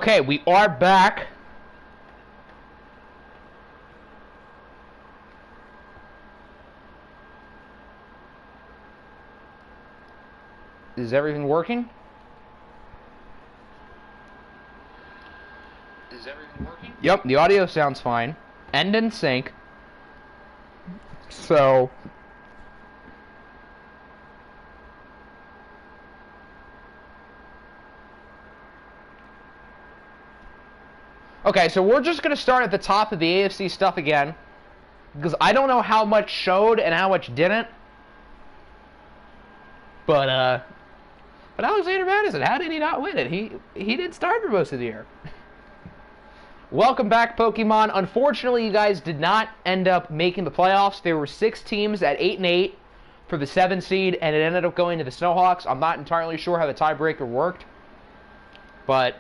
Okay, we are back. Is everything working? Yep, the audio sounds fine. And in sync. So... Okay, so we're just going to start at the top of the AFC stuff again. Because I don't know how much showed and how much didn't. But Alexander Madison, how did he not win it? He didn't start for most of the year. Welcome back, Pokemon. Unfortunately, you guys did not end up making the playoffs. There were 6 teams at 8-8 for the 7 seed, and it ended up going to the Snowhawks. I'm not entirely sure how the tiebreaker worked, but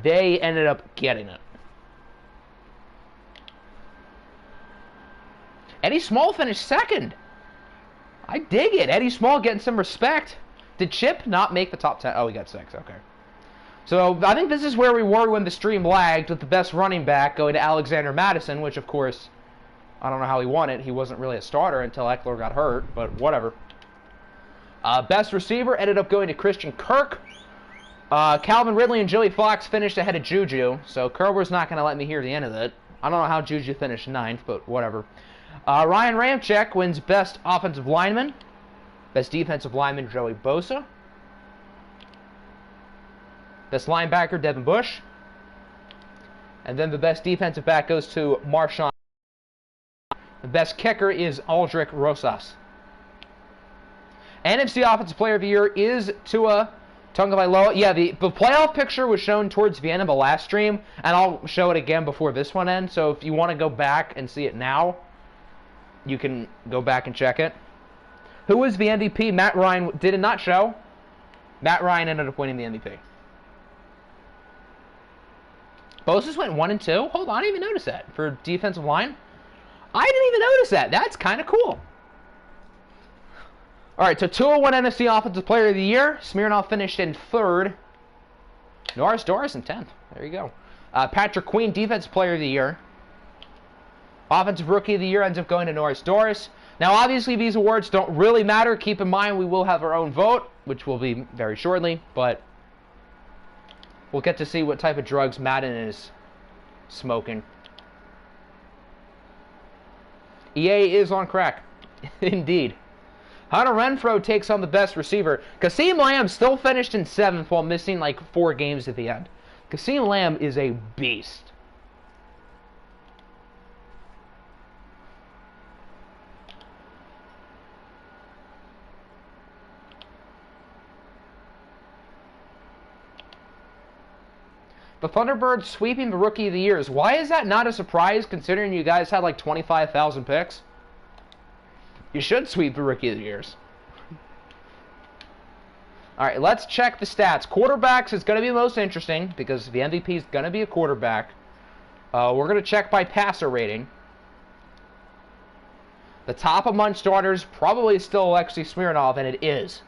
they ended up getting it. Eddie Small finished second. I dig it. Eddie Small getting some respect. Did Chip not make the top 10? Oh, he got 6. Okay. So I think this is where we were when the stream lagged, with the best running back going to Alexander Madison, which, of course, I don't know how he won it. He wasn't really a starter until Eckler got hurt, but whatever. Best receiver ended up going to Christian Kirk. Calvin Ridley and Joey Fox finished ahead of Juju, so Kerber's not going to let me hear the end of it. I don't know how Juju finished 9th, but whatever. Ryan Ramczyk wins Best Offensive Lineman. Best Defensive Lineman, Joey Bosa. Best Linebacker, Devin Bush. And then the Best Defensive Back goes to Marshawn. The Best Kicker is Aldrick Rosas. NFC Offensive Player of the Year is Tua Tagovailoa. Yeah, the playoff picture was shown towards the end of the last stream, and I'll show it again before this one ends. So if you want to go back and see it now, you can go back and check it. Who was the MVP? Matt Ryan did it not show. Matt Ryan ended up winning the MVP. Bosa's went 1 and 2. Hold on, I didn't even notice that for defensive line. I didn't even notice that. That's kind of cool. All right, so Tua won NFC Offensive Player of the Year. Smirnoff finished in 3rd. Norris Doris in 10th. There you go. Patrick Queen, Defensive Player of the Year. Offensive Rookie of the Year ends up going to Norris Doris. Now, obviously, these awards don't really matter. Keep in mind, we will have our own vote, which will be very shortly, but we'll get to see what type of drugs Madden is smoking. EA is on crack. Indeed. Hunter Renfrow takes on the best receiver. Kasim Lamb still finished in 7th while missing like 4 games at the end. Kasim Lamb is a beast. The Thunderbirds sweeping the Rookie of the Years. Why is that not a surprise, considering you guys had like 25,000 picks? You should sweep the Rookie of the Years. All right, let's check the stats. Quarterbacks is going to be the most interesting, because the MVP is going to be a quarterback. We're going to check by passer rating. The top among starters probably is still Alexei Smirnov, and it is.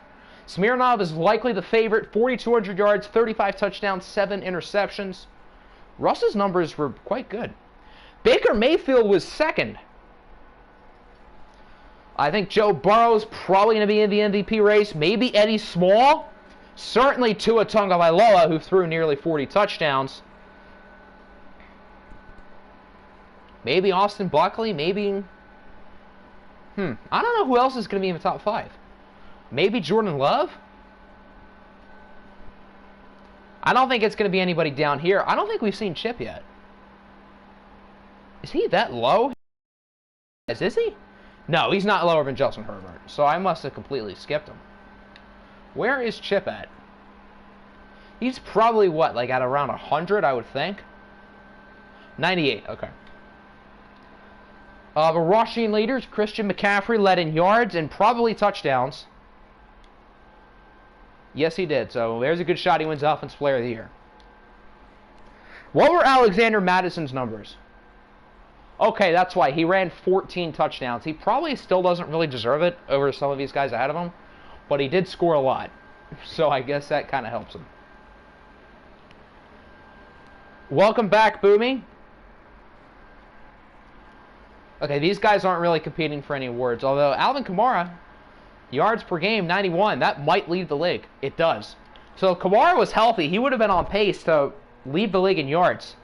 Smirnov is likely the favorite, 4,200 yards, 35 touchdowns, 7 interceptions. Russ's numbers were quite good. Baker Mayfield was 2nd. I think Joe Burrow's probably going to be in the MVP race. Maybe Eddie Small. Certainly Tua Tagovailoa, who threw nearly 40 touchdowns. Maybe Austin Buckley. Maybe... I don't know who else is going to be in the top 5. Maybe Jordan Love? I don't think it's going to be anybody down here. I don't think we've seen Chip yet. Is he that low? Is he? No, he's not lower than Justin Herbert. So I must have completely skipped him. Where is Chip at? He's probably, what, like at around 100, I would think? 98, okay. The rushing leaders, Christian McCaffrey led in yards and probably touchdowns. Yes, he did. So there's a good shot he wins Offensive Player of the Year. What were Alexander Madison's numbers? Okay, that's why. He ran 14 touchdowns. He probably still doesn't really deserve it over some of these guys ahead of him, but he did score a lot. So I guess that kind of helps him. Welcome back, Boomy. Okay, these guys aren't really competing for any awards, although Alvin Kamara, yards per game, 91. That might lead the league. It does. So if Kamara was healthy, he would have been on pace to lead the league in yards.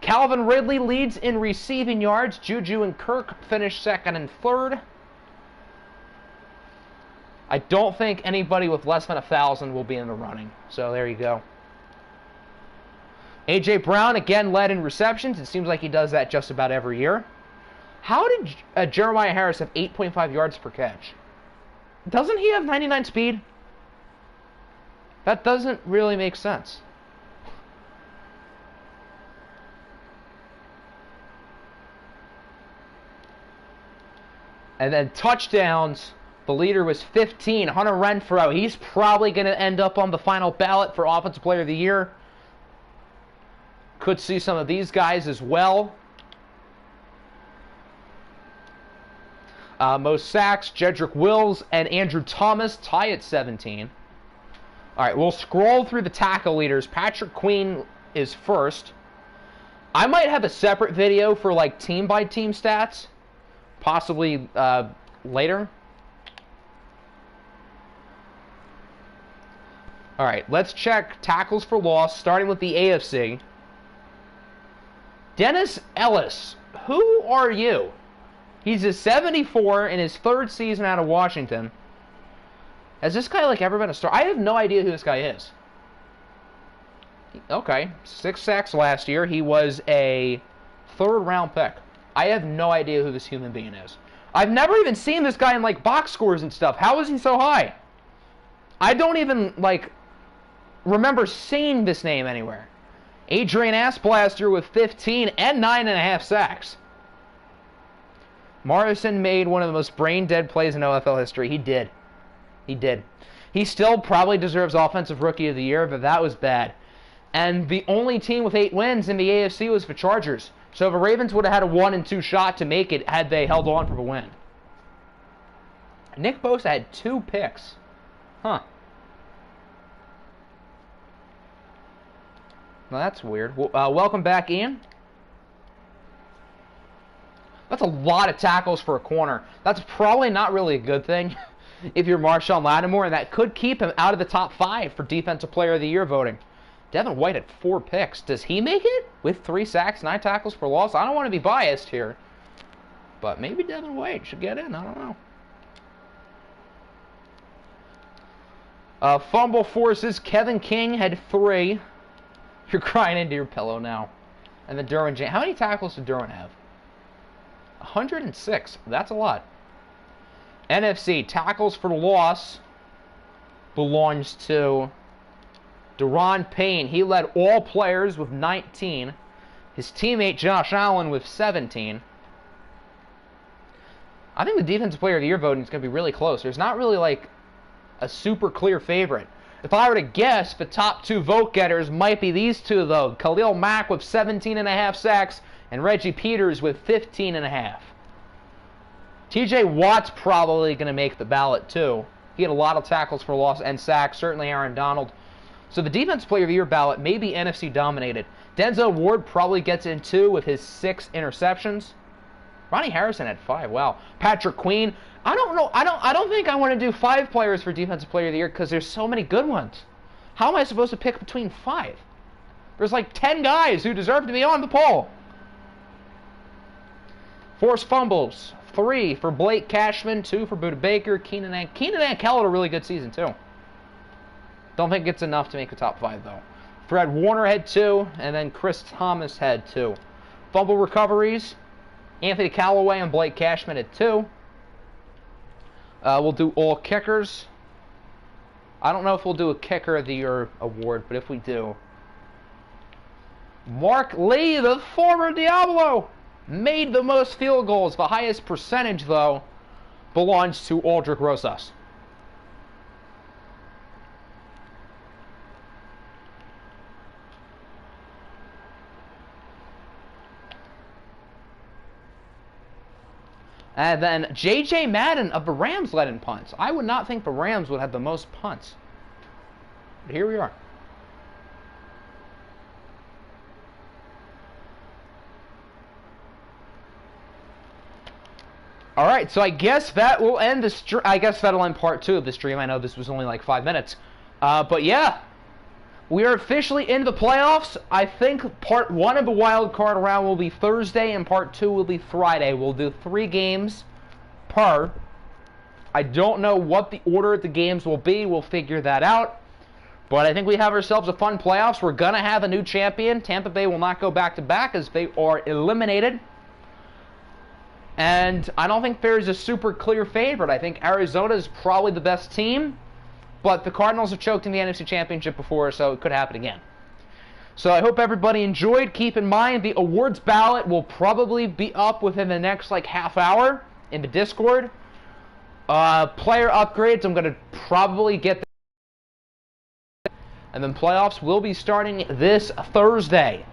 Calvin Ridley leads in receiving yards. Juju and Kirk finish second and third. I don't think anybody with less than 1,000 will be in the running. So there you go. A.J. Brown again led in receptions. It seems like he does that just about every year. How did Jeremiah Harris have 8.5 yards per catch? Doesn't he have 99 speed? That doesn't really make sense. And then touchdowns, the leader was 15. Hunter Renfrow, he's probably going to end up on the final ballot for Offensive Player of the Year. Could see some of these guys as well. Most sacks, Jedrick Wills and Andrew Thomas tie at 17. All right, we'll scroll through the tackle leaders. Patrick Queen is first. I might have a separate video for like team-by-team stats, possibly later. All right, let's check tackles for loss, starting with the AFC. Dennis Ellis, who are you? He's a 74 in his third season out of Washington. Has this guy, like, ever been a star? I have no idea who this guy is. Okay, 6 sacks last year. He was a third-round pick. I have no idea who this human being is. I've never even seen this guy in, like, box scores and stuff. How is he so high? I don't even, like, remember seeing this name anywhere. Adrian Asplaster with 15 and 9.5 sacks. Morrison made one of the most brain-dead plays in OFL history. He did. He did. He still probably deserves Offensive Rookie of the Year, but that was bad. And the only team with 8 wins in the AFC was the Chargers. So the Ravens would have had a 1-2 shot to make it had they held on for the win. Nick Bosa had 2 picks. Huh. Well, that's weird. Welcome back, Ian. That's a lot of tackles for a corner. That's probably not really a good thing if you're Marshawn Lattimore, and that could keep him out of the top 5 for Defensive Player of the Year voting. Devin White had 4 picks. Does he make it with 3 sacks, 9 tackles for loss? I don't want to be biased here, but maybe Devin White should get in. I don't know. Fumble forces. Kevin King had 3. You're crying into your pillow now. And then Derwin James. How many tackles did Derwin have? 106. That's a lot. NFC, tackles for loss belongs to Deron Payne. He led all players with 19. His teammate Josh Allen with 17. I think the Defensive Player of the Year voting is going to be really close. There's not really like a super clear favorite. If I were to guess, the top 2 vote getters might be these two, though. Khalil Mack with 17.5 sacks and Reggie Peters with 15.5. TJ Watt's probably going to make the ballot, too. He had a lot of tackles for loss and sacks, certainly Aaron Donald. So the Defensive Player of the Year ballot may be NFC dominated. Denzel Ward probably gets in, too, with his 6 interceptions. Ronnie Harrison had 5. Wow. Patrick Queen. I don't know. I don't think I want to do 5 players for Defensive Player of the Year because there's so many good ones. How am I supposed to pick between 5? There's like 10 guys who deserve to be on the poll. Forced fumbles. 3 for Blake Cashman, 2 for Budda Baker. Keenan and Kelly had a really good season too. Don't think it's enough to make the top 5 though. Fred Warner had 2, and then Chris Thomas had 2. Fumble recoveries. Anthony Callaway and Blake Cashman had 2. We'll do all kickers. I don't know if we'll do a Kicker of the Year award, but if we do, Mark Lee, the former Diablo, made the most field goals. The highest percentage, though, belongs to Aldrick Rosas. And then J.J. Madden of the Rams led in punts. I would not think the Rams would have the most punts. But here we are. All right, so I guess that will end the stream. I guess that'll end part 2 of the stream. I know this was only like 5 minutes. But yeah, we are officially in the playoffs. I think part 1 of the wild card round will be Thursday and part 2 will be Friday. We'll do 3 games per. I don't know what the order of the games will be. We'll figure that out. But I think we have ourselves a fun playoffs. We're going to have a new champion. Tampa Bay will not go back-to-back as they are eliminated. And I don't think there's a super clear favorite. I think Arizona is probably the best team. But the Cardinals have choked in the NFC Championship before, so it could happen again. So I hope everybody enjoyed. Keep in mind, the awards ballot will probably be up within the next, like, half hour in the Discord. Player upgrades, I'm going to probably get... And then playoffs will be starting this Thursday.